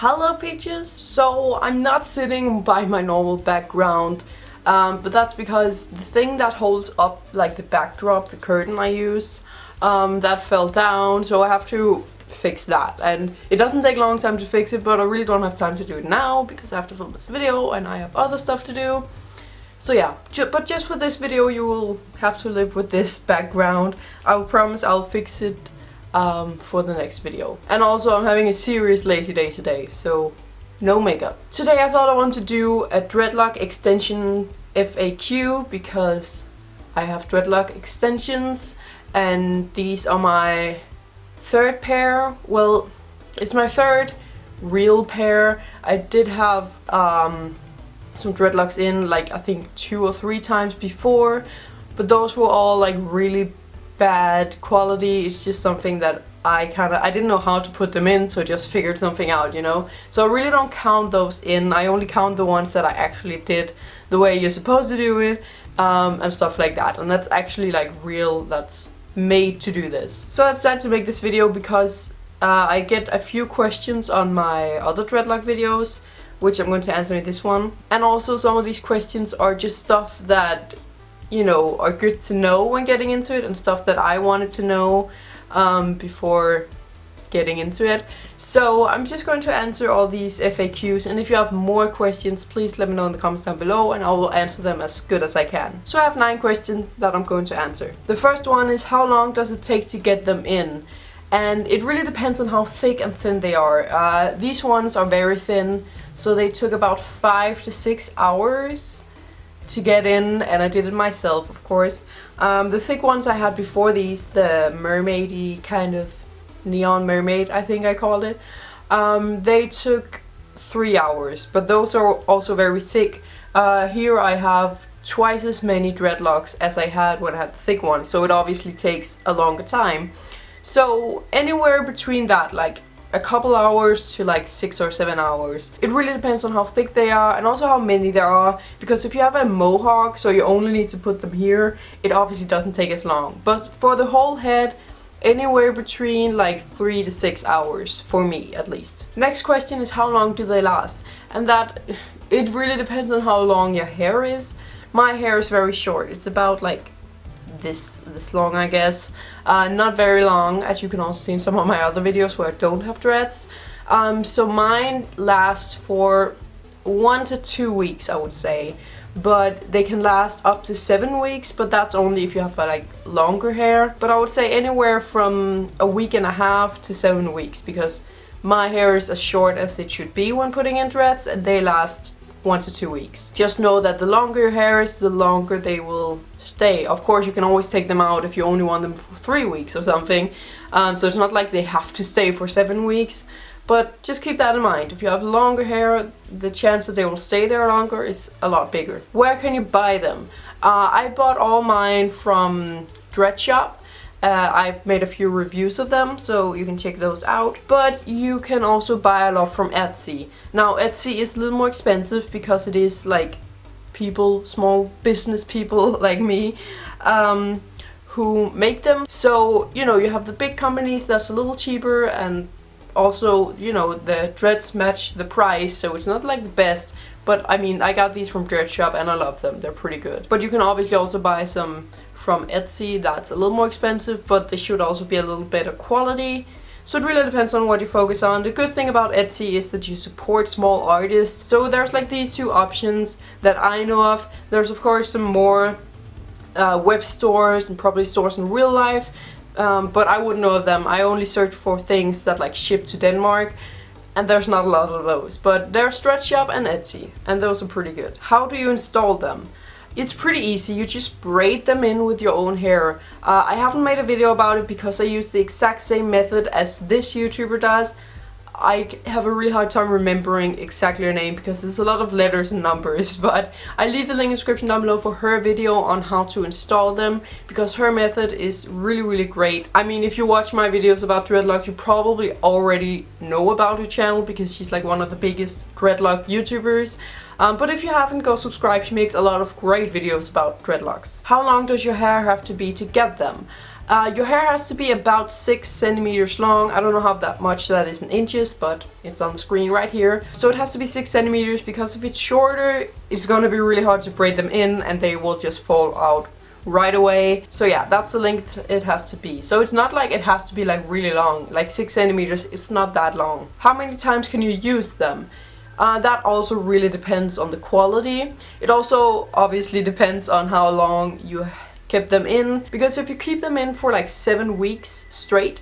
Hello Peaches! So I'm not sitting by my normal background, but that's because the thing that holds up like the backdrop, the curtain I use, that fell down, so I have to fix that. And it doesn't take a long time to fix it, but I really don't have time to do it now because I have to film this video and I have other stuff to do. So yeah, but just for this video you will have to live with this background. I will promise I'll fix it for the next video. And also I'm having a serious lazy day today, so no makeup. Today I thought I want to do a dreadlock extension FAQ because I have dreadlock extensions and these are my third pair. Well, it's my third real pair. I did have some dreadlocks in like I think 2 or 3 times before, but those were all like really bad quality. It's just something that I didn't know how to put them in, so I just figured something out, you know. So I really don't count those in. I only count the ones that I actually did the way you're supposed to do it, and stuff like that. And that's actually like real, that's made to do this. So I decided to make this video because I get a few questions on my other dreadlock videos, which I'm going to answer in this one. And also some of these questions are just stuff that, you know, are good to know when getting into it and stuff that I wanted to know before getting into it. So I'm just going to answer all these FAQs, and if you have more questions please let me know in the comments down below and I will answer them as good as I can. So I have 9 questions that I'm going to answer. The first one is, how long does it take to get them in? And it really depends on how thick and thin they are. These ones are very thin, so they took about 5 to 6 hours to get in, and I did it myself, of course. The thick ones I had before these, the mermaidy kind of neon mermaid, I think I called it, they took 3 hours, but those are also very thick. Here I have twice as many dreadlocks as I had when I had the thick ones, so it obviously takes a longer time. So anywhere between that, like a couple hours to like 6 or 7 hours. It really depends on how thick they are and also how many there are, because if you have a mohawk, so you only need to put them here, it obviously doesn't take as long. But for the whole head, anywhere between like 3 to 6 hours, for me at least. Next question is, how long do they last? And that, it really depends on how long your hair is. My hair is very short. It's about like this long, I guess. Not very long, as you can also see in some of my other videos where I don't have dreads. So mine last for 1 to 2 weeks, I would say, but they can last up to 7 weeks, but that's only if you have like longer hair. But I would say anywhere from a week and a half to 7 weeks, because my hair is as short as it should be when putting in dreads, and they last 1 to 2 weeks. Just know that the longer your hair is, the longer they will stay. Of course, you can always take them out if you only want them for 3 weeks or something. So it's not like they have to stay for 7 weeks. But just keep that in mind. If you have longer hair, the chance that they will stay there longer is a lot bigger. Where can you buy them? I bought all mine from Dreadshop. I've made a few reviews of them, so you can check those out. But you can also buy a lot from Etsy. Now Etsy is a little more expensive because it is like people, small business people like me, who make them. So, you know, you have the big companies that's a little cheaper, and also, you know, the dreads match the price, so it's not like the best. But I mean, I got these from Dreadshop and I love them. They're pretty good. But you can obviously also buy some from Etsy that's a little more expensive, but they should also be a little better quality. So it really depends on what you focus on. The good thing about Etsy is that you support small artists. So there's like these 2 options that I know of. There's of course some more web stores and probably stores in real life, but I wouldn't know of them. I only search for things that like ship to Denmark, and there's not a lot of those. But there's Dreadshop and Etsy, and those are pretty good. How do you install them? It's pretty easy. You just braid them in with your own hair. I haven't made a video about it because I use the exact same method as this YouTuber does. I have a really hard time remembering exactly her name because there's a lot of letters and numbers, but I leave the link in the description down below for her video on how to install them, because her method is really great. I mean, if you watch my videos about dreadlock, you probably already know about her channel because she's like one of the biggest dreadlock YouTubers. But if you haven't, go subscribe. She makes a lot of great videos about dreadlocks. How long does your hair have to be to get them? Your hair has to be about 6 centimeters long. I don't know how that much that is in inches, but it's on the screen right here. So it has to be 6 centimeters because if it's shorter, it's going to be really hard to braid them in and they will just fall out right away. So yeah, that's the length it has to be. So it's not like it has to be like really long, like 6 centimeters, it's not that long. How many times can you use them? That also really depends on the quality. It also obviously depends on how long you kept them in, because if you keep them in for like 7 weeks straight,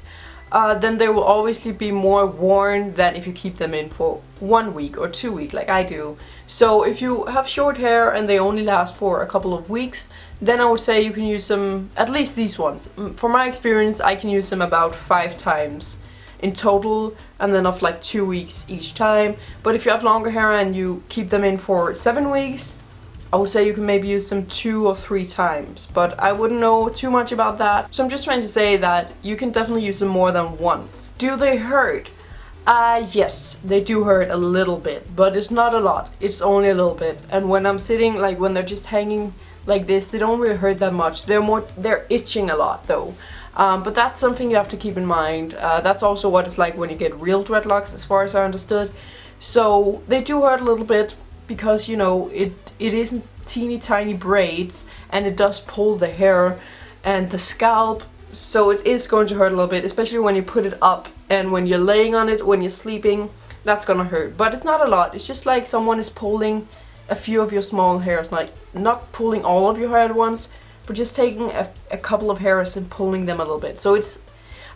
then they will obviously be more worn than if you keep them in for 1 week or 2 weeks like I do. So if you have short hair and they only last for a couple of weeks, then I would say you can use them, at least these ones. From my experience, I can use them about 5 times in total, and then of like 2 weeks each time. But if you have longer hair and you keep them in for 7 weeks, I would say you can maybe use them 2 or 3 times, but I wouldn't know too much about that. So I'm just trying to say that you can definitely use them more than once. Do they hurt? Yes, they do hurt a little bit, but it's not a lot. It's only a little bit. And when I'm sitting, like when they're just hanging like this, they don't really hurt that much. They're itching a lot though. But that's something you have to keep in mind. That's also what it's like when you get real dreadlocks, as far as I understood. So they do hurt a little bit, because you know it isn't teeny tiny braids and it does pull the hair and the scalp, so it is going to hurt a little bit, especially when you put it up and when you're laying on it, when you're sleeping, that's gonna hurt. But it's not a lot, it's just like someone is pulling a few of your small hairs, like not pulling all of your hair at once, but just taking a couple of hairs and pulling them a little bit. So it's,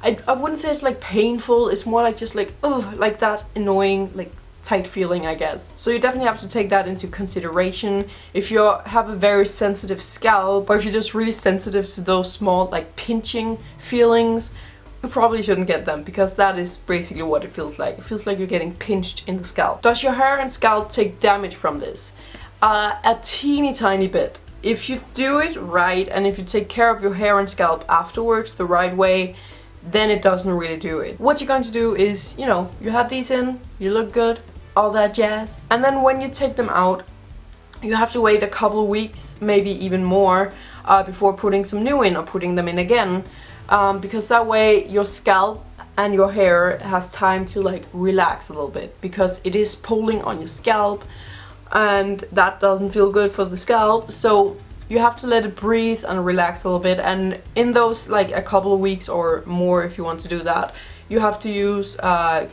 I wouldn't say it's like painful, it's more like just like, ugh, like that annoying, like tight feeling, I guess. So you definitely have to take that into consideration. If you have a very sensitive scalp, or if you're just really sensitive to those small like pinching feelings, you probably shouldn't get them, because that is basically what it feels like. It feels like you're getting pinched in the scalp. Does your hair and scalp take damage from this? A teeny tiny bit. If you do it right and if you take care of your hair and scalp afterwards the right way, then it doesn't really do it. What you're going to do is, you know, you have these in, you look good, all that jazz. And then when you take them out, you have to wait a couple of weeks, maybe even more, before putting some new in or putting them in again. Because that way your scalp and your hair has time to like relax a little bit, because it is pulling on your scalp and that doesn't feel good for the scalp. So you have to let it breathe and relax a little bit, and in those like a couple of weeks or more, if you want to do that, you have to use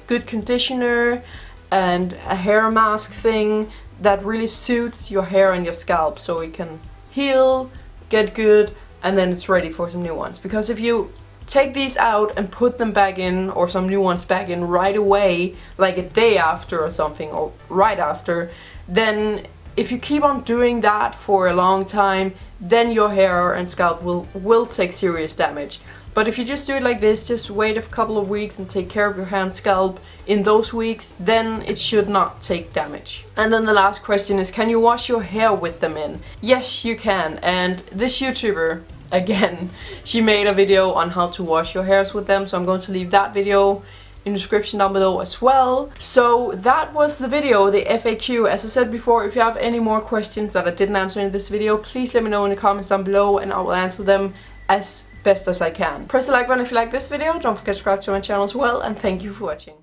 good conditioner and a hair mask thing that really suits your hair and your scalp, so it can heal, get good, and then it's ready for some new ones. Because if you take these out and put them back in, or some new ones back in right away, like a day after or something, or right after, then if you keep on doing that for a long time, then your hair and scalp will take serious damage. But if you just do it like this, just wait a couple of weeks and take care of your hair and scalp in those weeks, then it should not take damage. And then the last question is, can you wash your hair with them in? Yes, you can. And this YouTuber, again, she made a video on how to wash your hairs with them, so I'm going to leave that video in the description down below as well. So that was the video, the FAQ. As I said before, if you have any more questions that I didn't answer in this video, please let me know in the comments down below and I will answer them as best as I can. Press the like button if you like this video, don't forget to subscribe to my channel as well, and thank you for watching.